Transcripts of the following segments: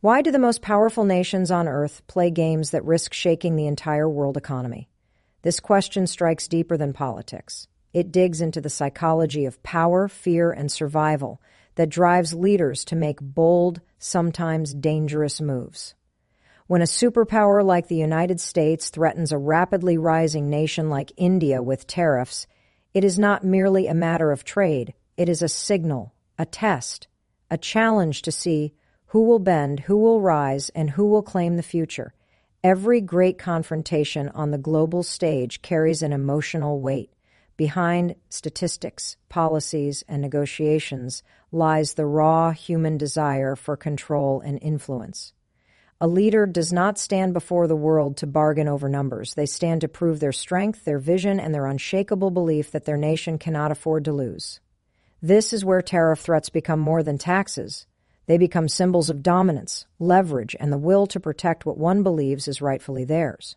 Why do the most powerful nations on Earth play games that risk shaking the entire world economy? This question strikes deeper than politics. It digs into the psychology of power, fear, and survival that drives leaders to make bold, sometimes dangerous moves. When a superpower like the United States threatens a rapidly rising nation like India with tariffs, it is not merely a matter of trade. It is a signal, a test, a challenge to see who will bend, who will rise, and who will claim the future. Every great confrontation on the global stage carries an emotional weight. Behind statistics, policies, and negotiations lies the raw human desire for control and influence. A leader does not stand before the world to bargain over numbers. They stand to prove their strength, their vision, and their unshakable belief that their nation cannot afford to lose. This is where tariff threats become more than taxes. They become symbols of dominance, leverage, and the will to protect what one believes is rightfully theirs.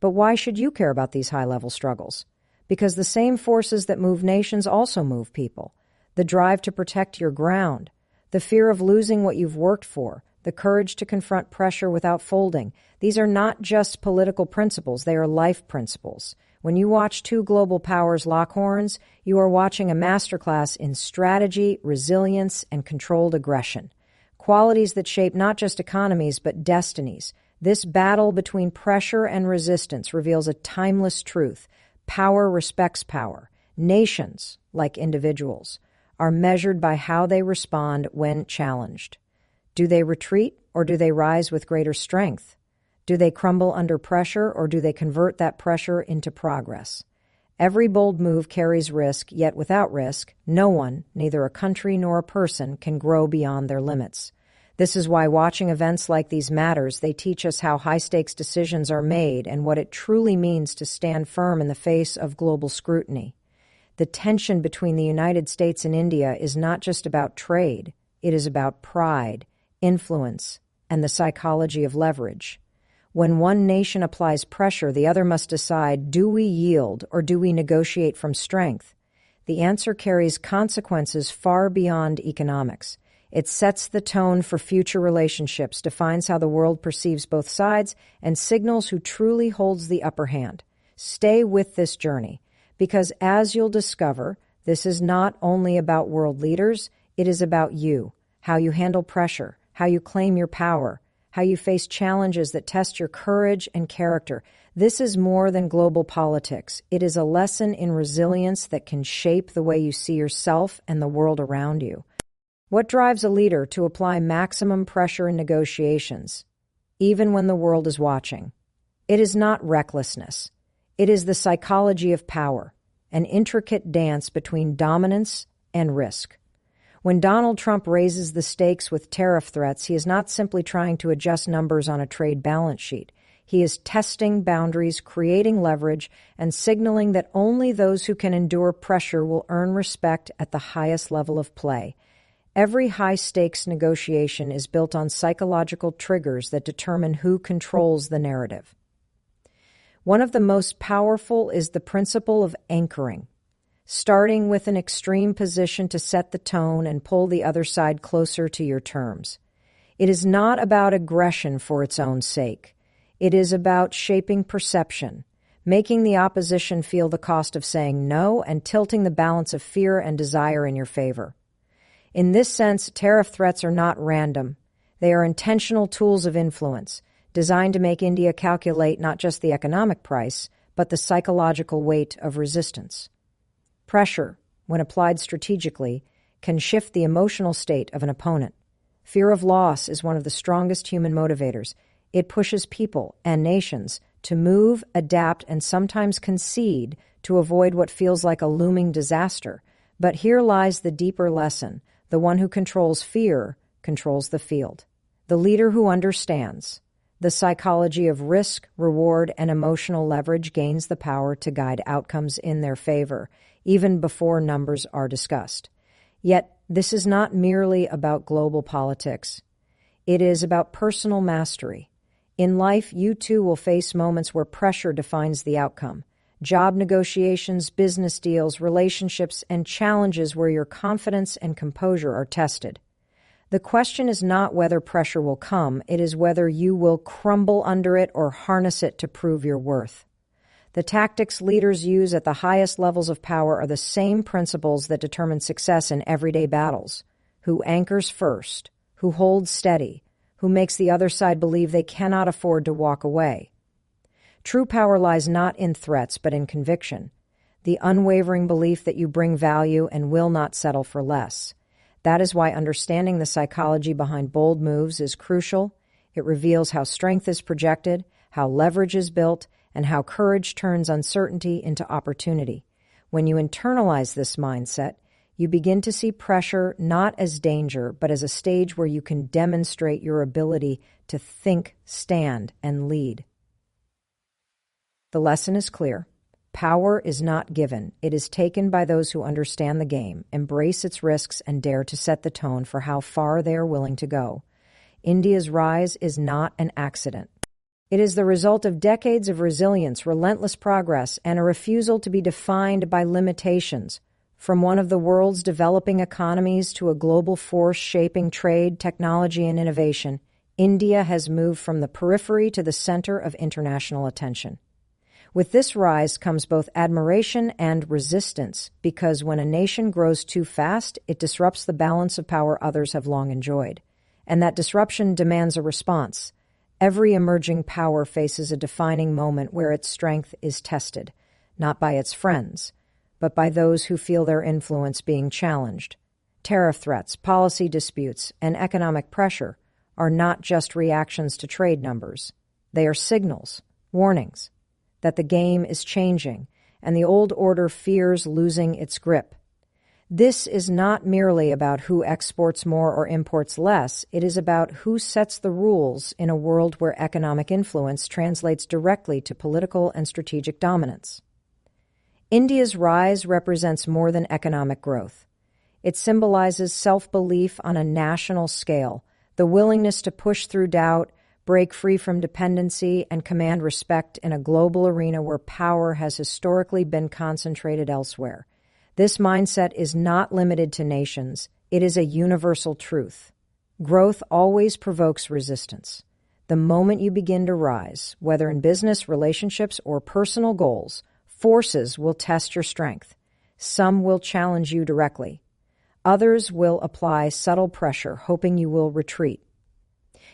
But why should you care about these high-level struggles? Because the same forces that move nations also move people. The drive to protect your ground, the fear of losing what you've worked for, the courage to confront pressure without folding. These are not just political principles, they are life principles. When you watch two global powers lock horns, you are watching a masterclass in strategy, resilience, and controlled aggression. Qualities that shape not just economies, but destinies. This battle between pressure and resistance reveals a timeless truth. Power respects power. Nations, like individuals, are measured by how they respond when challenged. Do they retreat, or do they rise with greater strength? Do they crumble under pressure, or do they convert that pressure into progress? Every bold move carries risk, yet without risk, no one, neither a country nor a person, can grow beyond their limits. This is why watching events like these matters. They teach us how high-stakes decisions are made and what it truly means to stand firm in the face of global scrutiny. The tension between the United States and India is not just about trade. It is about pride, influence, and the psychology of leverage. When one nation applies pressure, the other must decide, do we yield or do we negotiate from strength? The answer carries consequences far beyond economics. It sets the tone for future relationships, defines how the world perceives both sides, and signals who truly holds the upper hand. Stay with this journey, because as you'll discover, this is not only about world leaders, it is about you, how you handle pressure, how you claim your power, how you face challenges that test your courage and character. This is more than global politics. It is a lesson in resilience that can shape the way you see yourself and the world around you. What drives a leader to apply maximum pressure in negotiations, even when the world is watching? It is not recklessness. It is the psychology of power, an intricate dance between dominance and risk. When Donald Trump raises the stakes with tariff threats, he is not simply trying to adjust numbers on a trade balance sheet. He is testing boundaries, creating leverage, and signaling that only those who can endure pressure will earn respect at the highest level of play. Every high-stakes negotiation is built on psychological triggers that determine who controls the narrative. One of the most powerful is the principle of anchoring. Starting with an extreme position to set the tone and pull the other side closer to your terms. It is not about aggression for its own sake. It is about shaping perception, making the opposition feel the cost of saying no, and tilting the balance of fear and desire in your favor. In this sense, tariff threats are not random. They are intentional tools of influence, designed to make India calculate not just the economic price, but the psychological weight of resistance. Pressure, when applied strategically, can shift the emotional state of an opponent. Fear of loss is one of the strongest human motivators. It pushes people and nations to move, adapt, and sometimes concede to avoid what feels like a looming disaster. But here lies the deeper lesson. The one who controls fear controls the field. The leader who understands the psychology of risk, reward, and emotional leverage gains the power to guide outcomes in their favor, even before numbers are discussed. Yet, this is not merely about global politics. It is about personal mastery. In life, you too will face moments where pressure defines the outcome. Job negotiations, business deals, relationships, and challenges where your confidence and composure are tested. The question is not whether pressure will come, it is whether you will crumble under it or harness it to prove your worth. The tactics leaders use at the highest levels of power are the same principles that determine success in everyday battles. Who anchors first, who holds steady, who makes the other side believe they cannot afford to walk away. True power lies not in threats, but in conviction, the unwavering belief that you bring value and will not settle for less. That is why understanding the psychology behind bold moves is crucial. It reveals how strength is projected, how leverage is built, and how courage turns uncertainty into opportunity. When you internalize this mindset, you begin to see pressure not as danger, but as a stage where you can demonstrate your ability to think, stand, and lead. The lesson is clear. Power is not given. It is taken by those who understand the game, embrace its risks, and dare to set the tone for how far they are willing to go. India's rise is not an accident. It is the result of decades of resilience, relentless progress, and a refusal to be defined by limitations. From one of the world's developing economies to a global force shaping trade, technology, and innovation, India has moved from the periphery to the center of international attention. With this rise comes both admiration and resistance, because when a nation grows too fast, it disrupts the balance of power others have long enjoyed. And that disruption demands a response. Every emerging power faces a defining moment where its strength is tested, not by its friends, but by those who feel their influence being challenged. Tariff threats, policy disputes, and economic pressure are not just reactions to trade numbers. They are signals, warnings, that the game is changing, and the old order fears losing its grip. This is not merely about who exports more or imports less. It is about who sets the rules in a world where economic influence translates directly to political and strategic dominance. India's rise represents more than economic growth. It symbolizes self-belief on a national scale, the willingness to push through doubt, break free from dependency, and command respect in a global arena where power has historically been concentrated elsewhere. This mindset is not limited to nations. It is a universal truth. Growth always provokes resistance. The moment you begin to rise, whether in business, relationships, or personal goals, forces will test your strength. Some will challenge you directly. Others will apply subtle pressure, hoping you will retreat.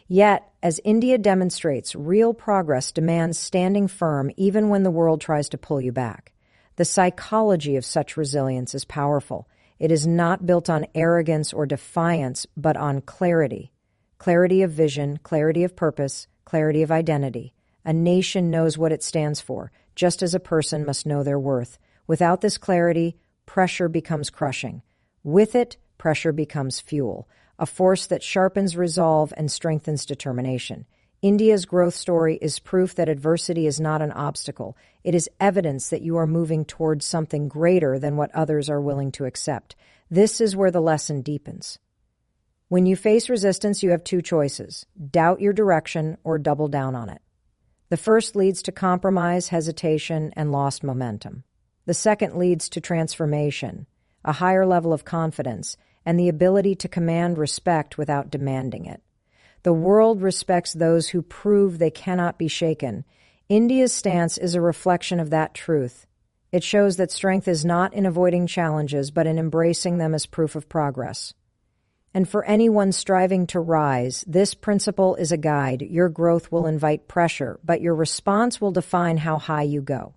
Yet, as India demonstrates, real progress demands standing firm even when the world tries to pull you back. The psychology of such resilience is powerful. It is not built on arrogance or defiance, but on clarity. Clarity of vision, clarity of purpose, clarity of identity. A nation knows what it stands for, just as a person must know their worth. Without this clarity, pressure becomes crushing. With it, pressure becomes fuel, a force that sharpens resolve and strengthens determination. India's growth story is proof that adversity is not an obstacle. It is evidence that you are moving towards something greater than what others are willing to accept. This is where the lesson deepens. When you face resistance, you have two choices: doubt your direction or double down on it. The first leads to compromise, hesitation, and lost momentum. The second leads to transformation, a higher level of confidence, and the ability to command respect without demanding it. The world respects those who prove they cannot be shaken. India's stance is a reflection of that truth. It shows that strength is not in avoiding challenges, but in embracing them as proof of progress. And for anyone striving to rise, this principle is a guide. Your growth will invite pressure, but your response will define how high you go.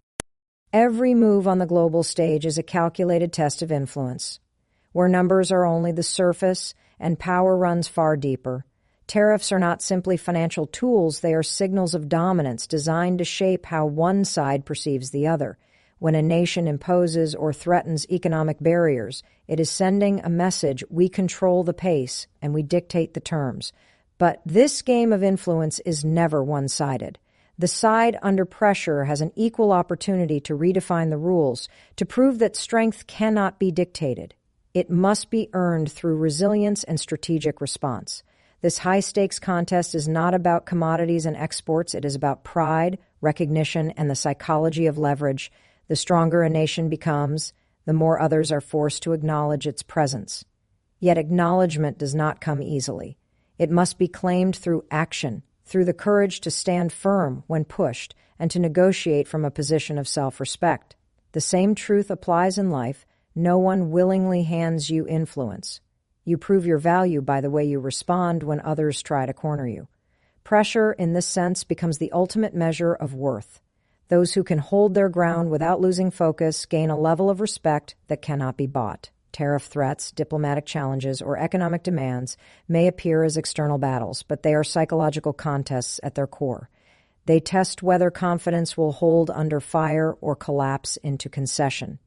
Every move on the global stage is a calculated test of influence, where numbers are only the surface and power runs far deeper. Tariffs are not simply financial tools, they are signals of dominance designed to shape how one side perceives the other. When a nation imposes or threatens economic barriers, it is sending a message: we control the pace and we dictate the terms. But this game of influence is never one-sided. The side under pressure has an equal opportunity to redefine the rules, to prove that strength cannot be dictated. It must be earned through resilience and strategic response. This high-stakes contest is not about commodities and exports. It is about pride, recognition, and the psychology of leverage. The stronger a nation becomes, the more others are forced to acknowledge its presence. Yet acknowledgement does not come easily. It must be claimed through action, through the courage to stand firm when pushed and to negotiate from a position of self-respect. The same truth applies in life. No one willingly hands you influence. You prove your value by the way you respond when others try to corner you. Pressure, in this sense, becomes the ultimate measure of worth. Those who can hold their ground without losing focus gain a level of respect that cannot be bought. Tariff threats, diplomatic challenges, or economic demands may appear as external battles, but they are psychological contests at their core. They test whether confidence will hold under fire or collapse into concession.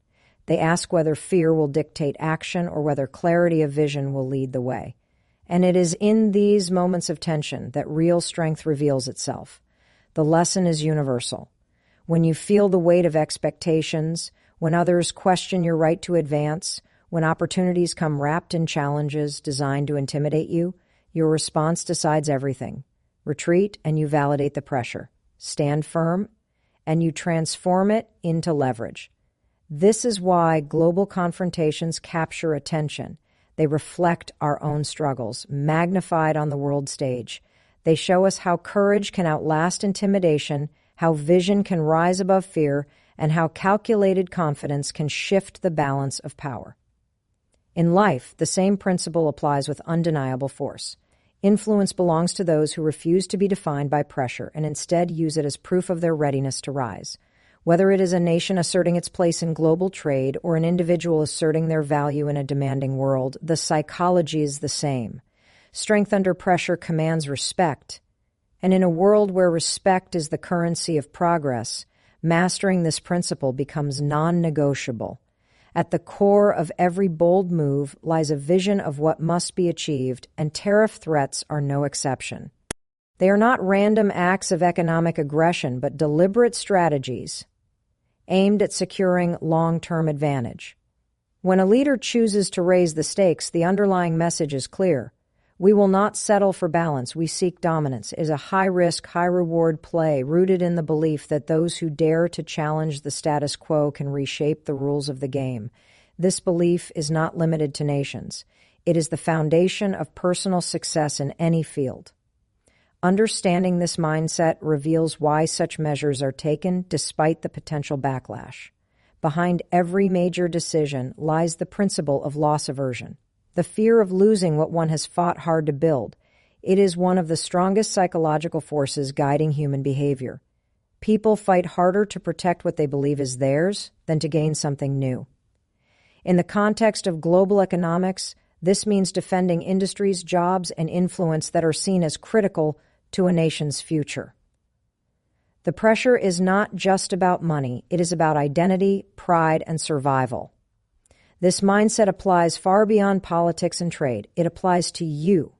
They ask whether fear will dictate action or whether clarity of vision will lead the way. And it is in these moments of tension that real strength reveals itself. The lesson is universal. When you feel the weight of expectations, when others question your right to advance, when opportunities come wrapped in challenges designed to intimidate you, your response decides everything. Retreat and you validate the pressure. Stand firm and you transform it into leverage. This is why global confrontations capture attention. They reflect our own struggles, magnified on the world stage. They show us how courage can outlast intimidation, how vision can rise above fear, and how calculated confidence can shift the balance of power. In life, the same principle applies with undeniable force. Influence belongs to those who refuse to be defined by pressure and instead use it as proof of their readiness to rise. Whether it is a nation asserting its place in global trade or an individual asserting their value in a demanding world, the psychology is the same. Strength under pressure commands respect. And in a world where respect is the currency of progress, mastering this principle becomes non-negotiable. At the core of every bold move lies a vision of what must be achieved, and tariff threats are no exception. They are not random acts of economic aggression, but deliberate strategies aimed at securing long-term advantage. When a leader chooses to raise the stakes, the underlying message is clear. We will not settle for balance. We seek dominance. It is a high-risk, high-reward play rooted in the belief that those who dare to challenge the status quo can reshape the rules of the game. This belief is not limited to nations. It is the foundation of personal success in any field. Understanding this mindset reveals why such measures are taken despite the potential backlash. Behind every major decision lies the principle of loss aversion. The fear of losing what one has fought hard to build. It is one of the strongest psychological forces guiding human behavior. People fight harder to protect what they believe is theirs than to gain something new. In the context of global economics, this means defending industries, jobs, and influence that are seen as critical to a nation's future. The pressure is not just about money. It is about identity, pride, and survival. This mindset applies far beyond politics and trade. It applies to you.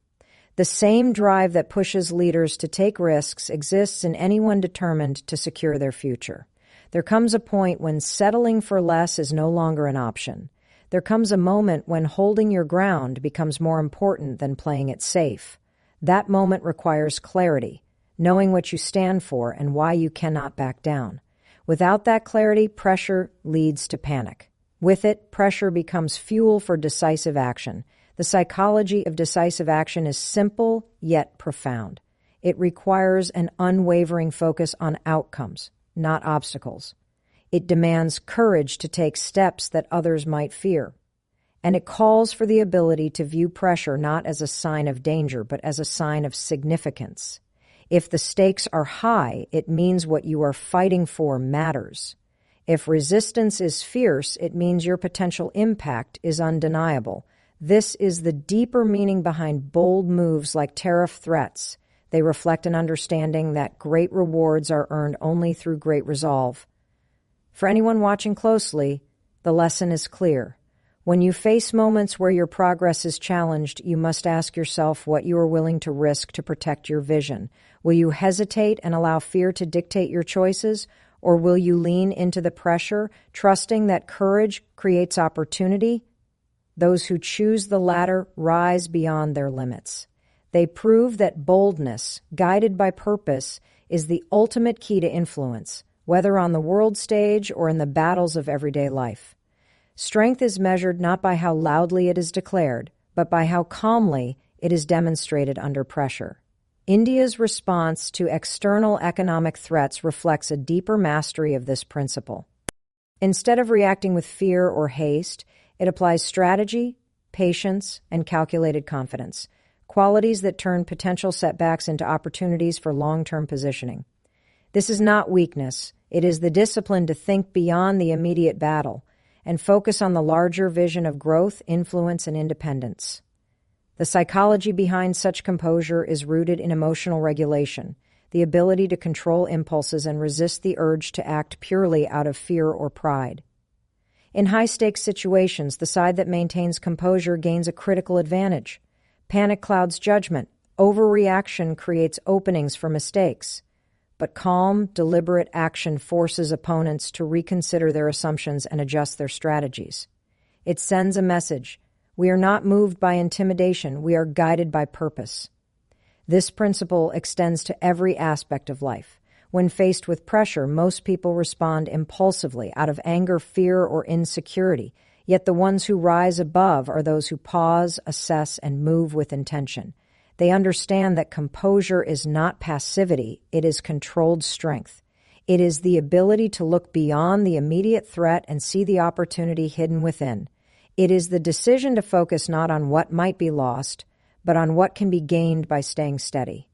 The same drive that pushes leaders to take risks exists in anyone determined to secure their future. There comes a point when settling for less is no longer an option. There comes a moment when holding your ground becomes more important than playing it safe. That moment requires clarity, knowing what you stand for and why you cannot back down. Without that clarity, pressure leads to panic. With it, pressure becomes fuel for decisive action. The psychology of decisive action is simple yet profound. It requires an unwavering focus on outcomes, not obstacles. It demands courage to take steps that others might fear. And it calls for the ability to view pressure not as a sign of danger, but as a sign of significance. If the stakes are high, it means what you are fighting for matters. If resistance is fierce, it means your potential impact is undeniable. This is the deeper meaning behind bold moves like tariff threats. They reflect an understanding that great rewards are earned only through great resolve. For anyone watching closely, the lesson is clear. When you face moments where your progress is challenged, you must ask yourself what you are willing to risk to protect your vision. Will you hesitate and allow fear to dictate your choices? Or will you lean into the pressure, trusting that courage creates opportunity? Those who choose the latter rise beyond their limits. They prove that boldness, guided by purpose, is the ultimate key to influence, whether on the world stage or in the battles of everyday life. Strength is measured not by how loudly it is declared, but by how calmly it is demonstrated under pressure. India's response to external economic threats reflects a deeper mastery of this principle. Instead of reacting with fear or haste, it applies strategy, patience, and calculated confidence, qualities that turn potential setbacks into opportunities for long-term positioning. This is not weakness. It is the discipline to think beyond the immediate battle and focus on the larger vision of growth, influence, and independence. The psychology behind such composure is rooted in emotional regulation, the ability to control impulses and resist the urge to act purely out of fear or pride. In high-stakes situations, the side that maintains composure gains a critical advantage. Panic clouds judgment. Overreaction creates openings for mistakes. But calm, deliberate action forces opponents to reconsider their assumptions and adjust their strategies. It sends a message. We are not moved by intimidation. We are guided by purpose. This principle extends to every aspect of life. When faced with pressure, most people respond impulsively out of anger, fear, or insecurity. Yet the ones who rise above are those who pause, assess, and move with intention. They understand that composure is not passivity, it is controlled strength. It is the ability to look beyond the immediate threat and see the opportunity hidden within. It is the decision to focus not on what might be lost, but on what can be gained by staying steady.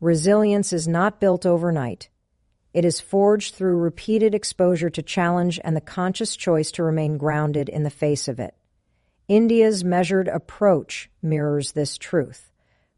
Resilience is not built overnight. It is forged through repeated exposure to challenge and the conscious choice to remain grounded in the face of it. India's measured approach mirrors this truth.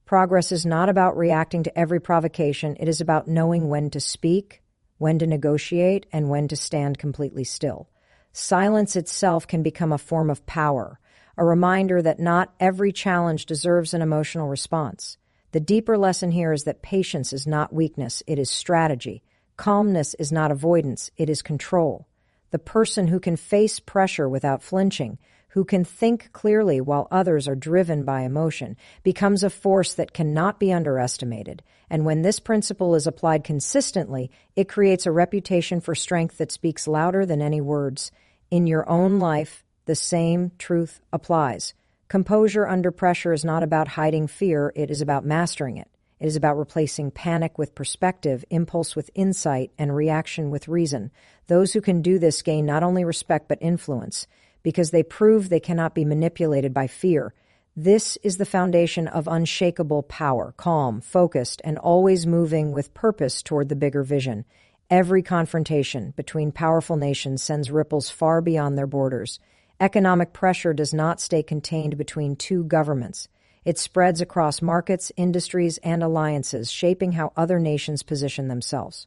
Progress is not about reacting to every provocation. It is about knowing when to speak, when to negotiate, and when to stand completely still. Silence itself can become a form of power, a reminder that not every challenge deserves an emotional response. The deeper lesson here is that patience is not weakness, it is strategy. Calmness is not avoidance, it is control. The person who can face pressure without flinching, who can think clearly while others are driven by emotion, becomes a force that cannot be underestimated. And when this principle is applied consistently, it creates a reputation for strength that speaks louder than any words. In your own life, the same truth applies. Composure under pressure is not about hiding fear, it is about mastering it. It is about replacing panic with perspective, impulse with insight, and reaction with reason. Those who can do this gain not only respect but influence, because they prove they cannot be manipulated by fear. This is the foundation of unshakable power, calm, focused, and always moving with purpose toward the bigger vision. Every confrontation between powerful nations sends ripples far beyond their borders. Economic pressure does not stay contained between two governments. It spreads across markets, industries, and alliances, shaping how other nations position themselves.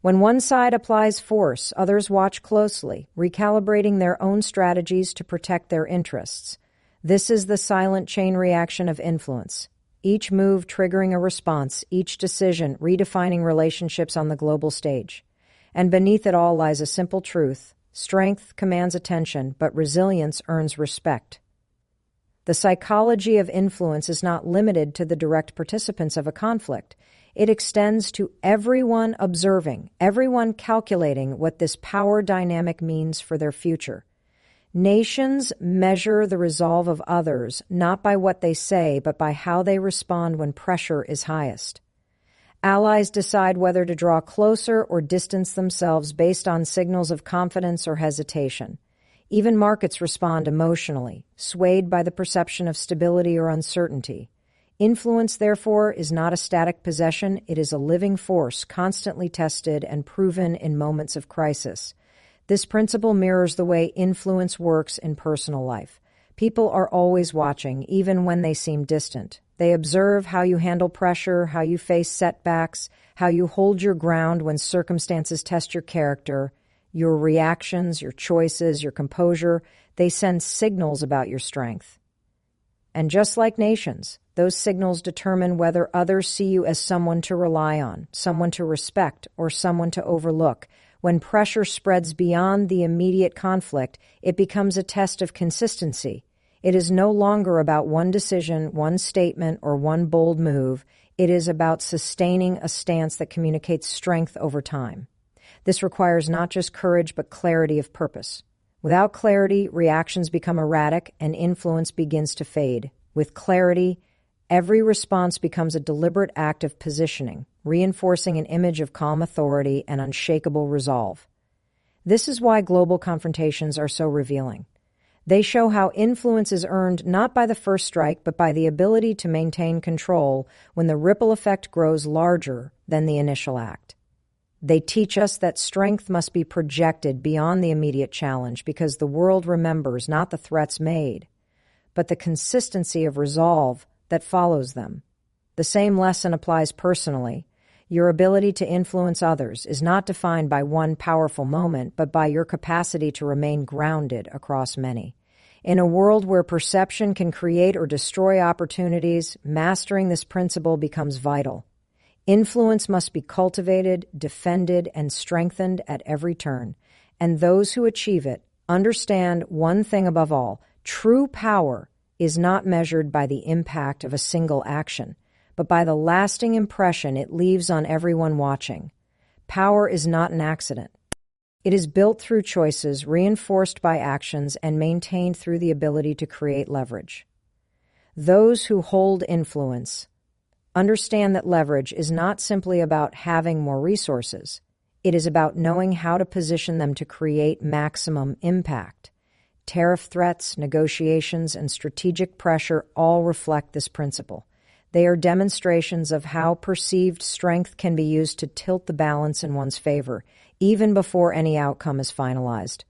When one side applies force, others watch closely, recalibrating their own strategies to protect their interests. This is the silent chain reaction of influence. Each move triggering a response, each decision redefining relationships on the global stage. And beneath it all lies a simple truth. Strength commands attention, but resilience earns respect. The psychology of influence is not limited to the direct participants of a conflict. It extends to everyone observing, everyone calculating what this power dynamic means for their future. Nations measure the resolve of others not by what they say, but by how they respond when pressure is highest. Allies decide whether to draw closer or distance themselves based on signals of confidence or hesitation. Even markets respond emotionally, swayed by the perception of stability or uncertainty. Influence, therefore, is not a static possession, it is a living force, constantly tested and proven in moments of crisis. This principle mirrors the way influence works in personal life. People are always watching, even when they seem distant. They observe how you handle pressure, how you face setbacks, how you hold your ground when circumstances test your character, your reactions, your choices, your composure. They send signals about your strength. And just like nations, those signals determine whether others see you as someone to rely on, someone to respect, or someone to overlook. When pressure spreads beyond the immediate conflict, it becomes a test of consistency. It is no longer about one decision, one statement, or one bold move. It is about sustaining a stance that communicates strength over time. This requires not just courage, but clarity of purpose. Without clarity, reactions become erratic and influence begins to fade. With clarity, every response becomes a deliberate act of positioning, reinforcing an image of calm authority and unshakable resolve. This is why global confrontations are so revealing. They show how influence is earned not by the first strike, but by the ability to maintain control when the ripple effect grows larger than the initial act. They teach us that strength must be projected beyond the immediate challenge because the world remembers not the threats made, but the consistency of resolve that follows them. The same lesson applies personally. Your ability to influence others is not defined by one powerful moment, but by your capacity to remain grounded across many. In a world where perception can create or destroy opportunities, mastering this principle becomes vital. Influence must be cultivated, defended, and strengthened at every turn. And those who achieve it understand one thing above all: true power is not measured by the impact of a single action, but by the lasting impression it leaves on everyone watching. Power is not an accident. It is built through choices, reinforced by actions, and maintained through the ability to create leverage. Those who hold influence understand that leverage is not simply about having more resources. It is about knowing how to position them to create maximum impact. Tariff threats, negotiations, and strategic pressure all reflect this principle. They are demonstrations of how perceived strength can be used to tilt the balance in one's favor, even before any outcome is finalized.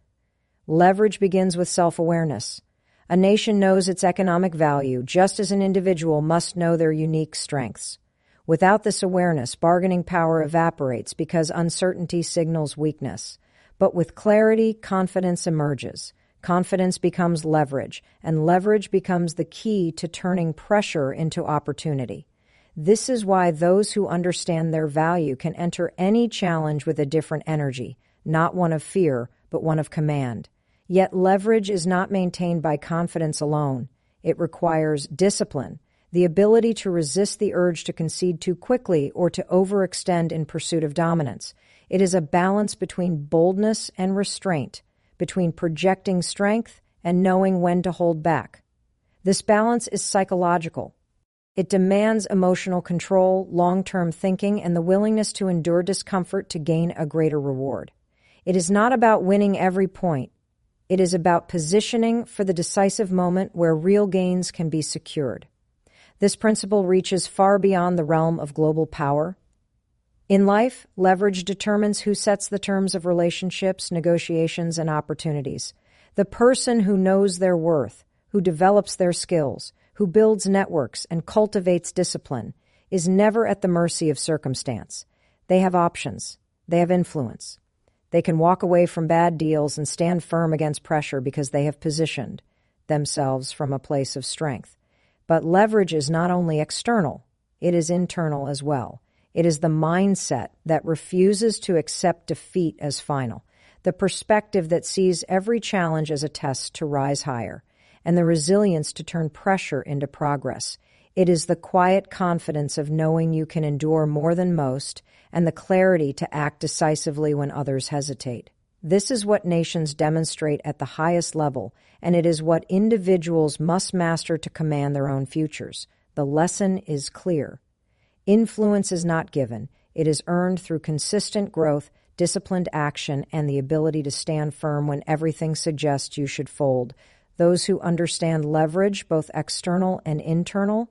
Leverage begins with self-awareness. A nation knows its economic value, just as an individual must know their unique strengths. Without this awareness, bargaining power evaporates because uncertainty signals weakness. But with clarity, confidence emerges. Confidence becomes leverage, and leverage becomes the key to turning pressure into opportunity. This is why those who understand their value can enter any challenge with a different energy, not one of fear, but one of command. Yet leverage is not maintained by confidence alone. It requires discipline, the ability to resist the urge to concede too quickly or to overextend in pursuit of dominance. It is a balance between boldness and restraint, between projecting strength and knowing when to hold back. This balance is psychological. It demands emotional control, long-term thinking, and the willingness to endure discomfort to gain a greater reward. It is not about winning every point. It is about positioning for the decisive moment where real gains can be secured. This principle reaches far beyond the realm of global power. In life, leverage determines who sets the terms of relationships, negotiations, and opportunities. The person who knows their worth, who develops their skills, who builds networks and cultivates discipline, is never at the mercy of circumstance. They have options. They have influence. They can walk away from bad deals and stand firm against pressure because they have positioned themselves from a place of strength. But leverage is not only external, it is internal as well. It is the mindset that refuses to accept defeat as final, the perspective that sees every challenge as a test to rise higher, and the resilience to turn pressure into progress. It is the quiet confidence of knowing you can endure more than most, and the clarity to act decisively when others hesitate. This is what nations demonstrate at the highest level, and it is what individuals must master to command their own futures. The lesson is clear. Influence is not given. It is earned through consistent growth, disciplined action, and the ability to stand firm when everything suggests you should fold. Those who understand leverage, both external and internal,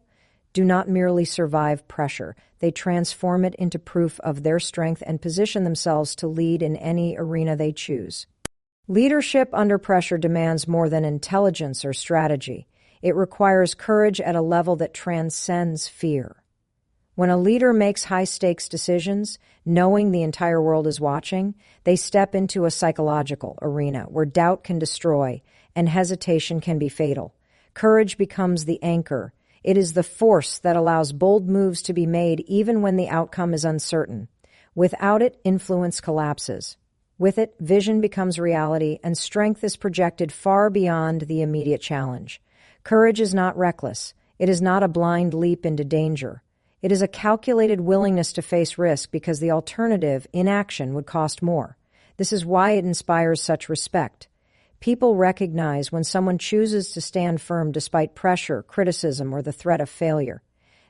do not merely survive pressure. They transform it into proof of their strength and position themselves to lead in any arena they choose. Leadership under pressure demands more than intelligence or strategy. It requires courage at a level that transcends fear. When a leader makes high-stakes decisions, knowing the entire world is watching, they step into a psychological arena where doubt can destroy and hesitation can be fatal. Courage becomes the anchor. It is the force that allows bold moves to be made even when the outcome is uncertain. Without it, influence collapses. With it, vision becomes reality, and strength is projected far beyond the immediate challenge. Courage is not reckless. It is not a blind leap into danger. It is a calculated willingness to face risk because the alternative, inaction, would cost more. This is why it inspires such respect. People recognize when someone chooses to stand firm despite pressure, criticism, or the threat of failure.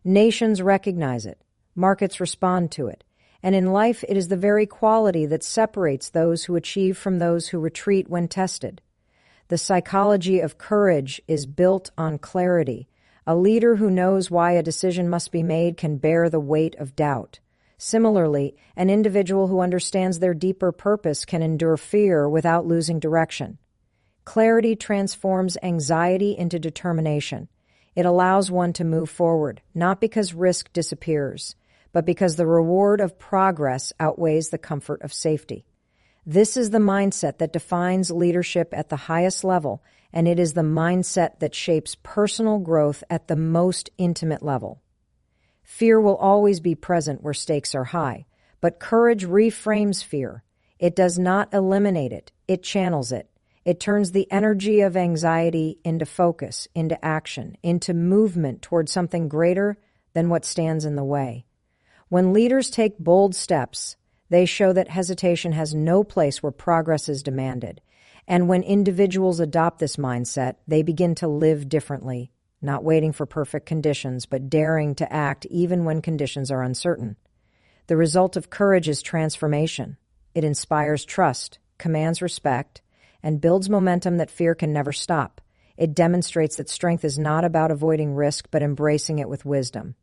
Nations recognize it. Markets respond to it. And in life, it is the very quality that separates those who achieve from those who retreat when tested. The psychology of courage is built on clarity. A leader who knows why a decision must be made can bear the weight of doubt. Similarly, an individual who understands their deeper purpose can endure fear without losing direction. Clarity transforms anxiety into determination. It allows one to move forward, not because risk disappears, but because the reward of progress outweighs the comfort of safety. This is the mindset that defines leadership at the highest level, and it is the mindset that shapes personal growth at the most intimate level. Fear will always be present where stakes are high, but courage reframes fear. It does not eliminate it, it channels it. It turns the energy of anxiety into focus, into action, into movement towards something greater than what stands in the way. When leaders take bold steps, they show that hesitation has no place where progress is demanded. And when individuals adopt this mindset, they begin to live differently, not waiting for perfect conditions, but daring to act even when conditions are uncertain. The result of courage is transformation. It inspires trust, commands respect, and builds momentum that fear can never stop. It demonstrates that strength is not about avoiding risk, but embracing it with wisdom.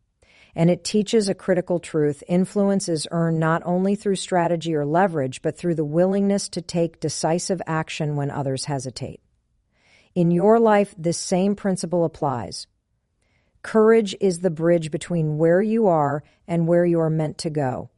And it teaches a critical truth: influence is earned not only through strategy or leverage, but through the willingness to take decisive action when others hesitate. In your life, this same principle applies. Courage is the bridge between where you are and where you are meant to go.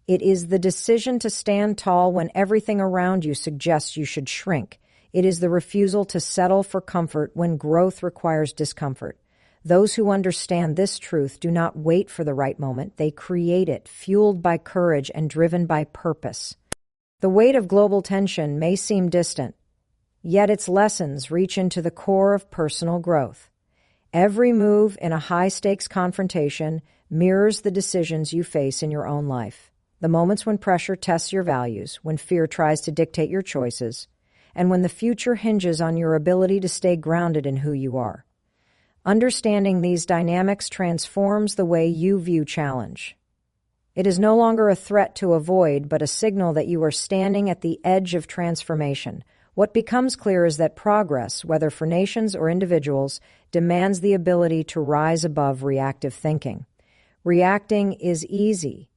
It is the decision to stand tall when everything around you suggests you should shrink. It is the refusal to settle for comfort when growth requires discomfort. Those who understand this truth do not wait for the right moment. They create it, fueled by courage and driven by purpose. The weight of global tension may seem distant, yet its lessons reach into the core of personal growth. Every move in a high-stakes confrontation mirrors the decisions you face in your own life. The moments when pressure tests your values, when fear tries to dictate your choices, and when the future hinges on your ability to stay grounded in who you are. Understanding these dynamics transforms the way you view challenge. It is no longer a threat to avoid, but a signal that you are standing at the edge of transformation. What becomes clear is that progress, whether for nations or individuals, demands the ability to rise above reactive thinking. Reacting is easy.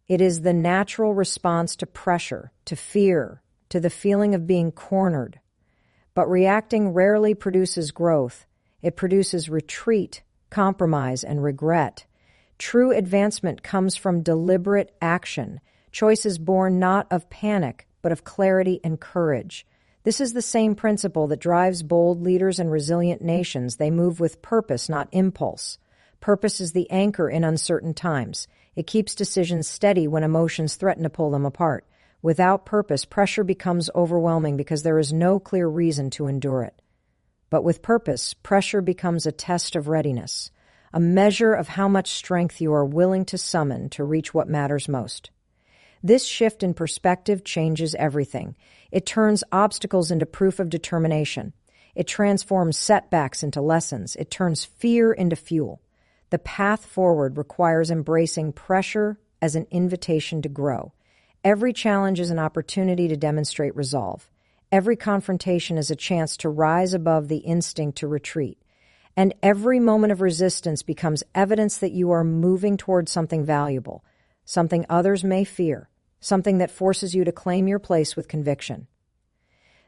It is the natural response to pressure, to fear, to the feeling of being cornered. But reacting rarely produces growth. It produces retreat, compromise, and regret. True advancement comes from deliberate action, choices born not of panic, but of clarity and courage. This is the same principle that drives bold leaders and resilient nations. They move with purpose, not impulse. Purpose is the anchor in uncertain times. It keeps decisions steady when emotions threaten to pull them apart. Without purpose, pressure becomes overwhelming because there is no clear reason to endure it. But with purpose, pressure becomes a test of readiness, a measure of how much strength you are willing to summon to reach what matters most. This shift in perspective changes everything. It turns obstacles into proof of determination. It transforms setbacks into lessons. It turns fear into fuel. The path forward requires embracing pressure as an invitation to grow. Every challenge is an opportunity to demonstrate resolve. Every confrontation is a chance to rise above the instinct to retreat. And every moment of resistance becomes evidence that you are moving towards something valuable, something others may fear, something that forces you to claim your place with conviction.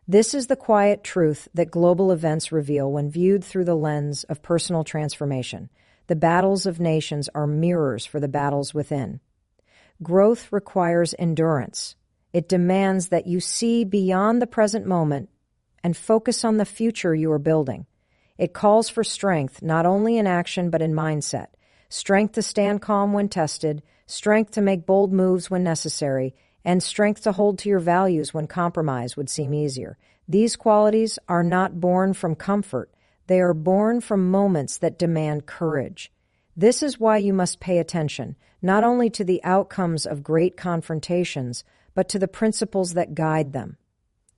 This is the quiet truth that global events reveal when viewed through the lens of personal transformation. The battles of nations are mirrors for the battles within. Growth requires endurance. It demands that you see beyond the present moment and focus on the future you are building. It calls for strength, not only in action but in mindset. Strength to stand calm when tested, strength to make bold moves when necessary, and strength to hold to your values when compromise would seem easier. These qualities are not born from comfort. They are born from moments that demand courage. This is why you must pay attention, not only to the outcomes of great confrontations, but to the principles that guide them.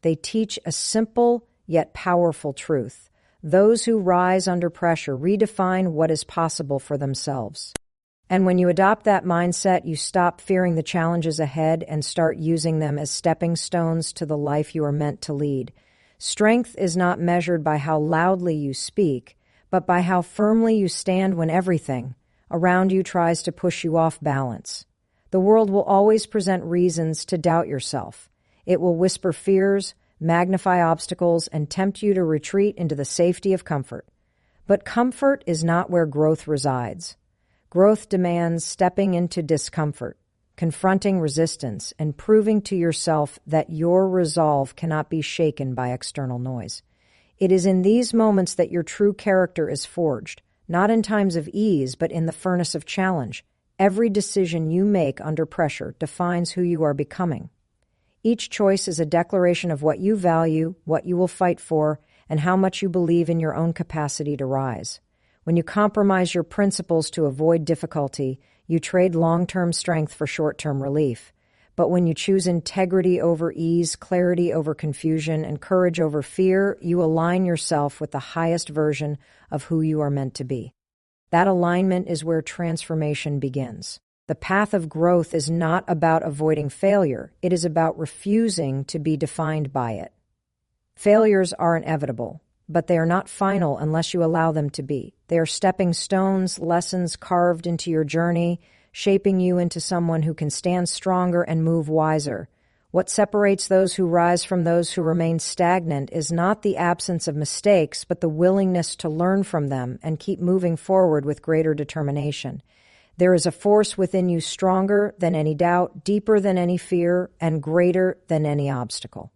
They teach a simple yet powerful truth. Those who rise under pressure redefine what is possible for themselves. And when you adopt that mindset, you stop fearing the challenges ahead and start using them as stepping stones to the life you are meant to lead. Strength is not measured by how loudly you speak, but by how firmly you stand when everything around you tries to push you off balance. The world will always present reasons to doubt yourself. It will whisper fears, magnify obstacles, and tempt you to retreat into the safety of comfort. But comfort is not where growth resides. Growth demands stepping into discomfort, confronting resistance, and proving to yourself that your resolve cannot be shaken by external noise. It is in these moments that your true character is forged, not in times of ease, but in the furnace of challenge. Every decision you make under pressure defines who you are becoming. Each choice is a declaration of what you value, what you will fight for, and how much you believe in your own capacity to rise. When you compromise your principles to avoid difficulty, you trade long-term strength for short-term relief. But when you choose integrity over ease, clarity over confusion, and courage over fear, you align yourself with the highest version of who you are meant to be. That alignment is where transformation begins. The path of growth is not about avoiding failure. It is about refusing to be defined by it. Failures are inevitable, but they are not final unless you allow them to be. They are stepping stones, lessons carved into your journey, shaping you into someone who can stand stronger and move wiser. What separates those who rise from those who remain stagnant is not the absence of mistakes, but the willingness to learn from them and keep moving forward with greater determination. There is a force within you stronger than any doubt, deeper than any fear, and greater than any obstacle.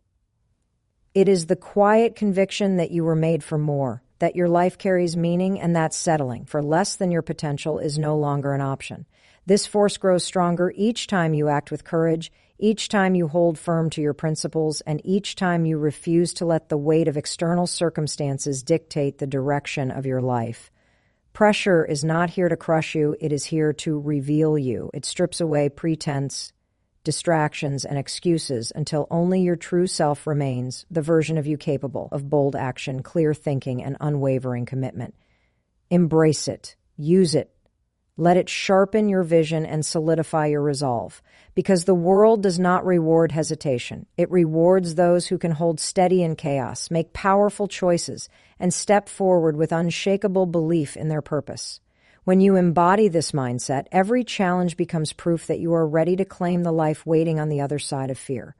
It is the quiet conviction that you were made for more, that your life carries meaning, and that settling for less than your potential is no longer an option. This force grows stronger each time you act with courage, each time you hold firm to your principles, and each time you refuse to let the weight of external circumstances dictate the direction of your life. Pressure is not here to crush you, it is here to reveal you. It strips away pretense, distractions, and excuses until only your true self remains, the version of you capable of bold action, clear thinking, and unwavering commitment. Embrace it. Use it. Let it sharpen your vision and solidify your resolve, because the world does not reward hesitation. It rewards those who can hold steady in chaos, make powerful choices, and step forward with unshakable belief in their purpose. When you embody this mindset, every challenge becomes proof that you are ready to claim the life waiting on the other side of fear.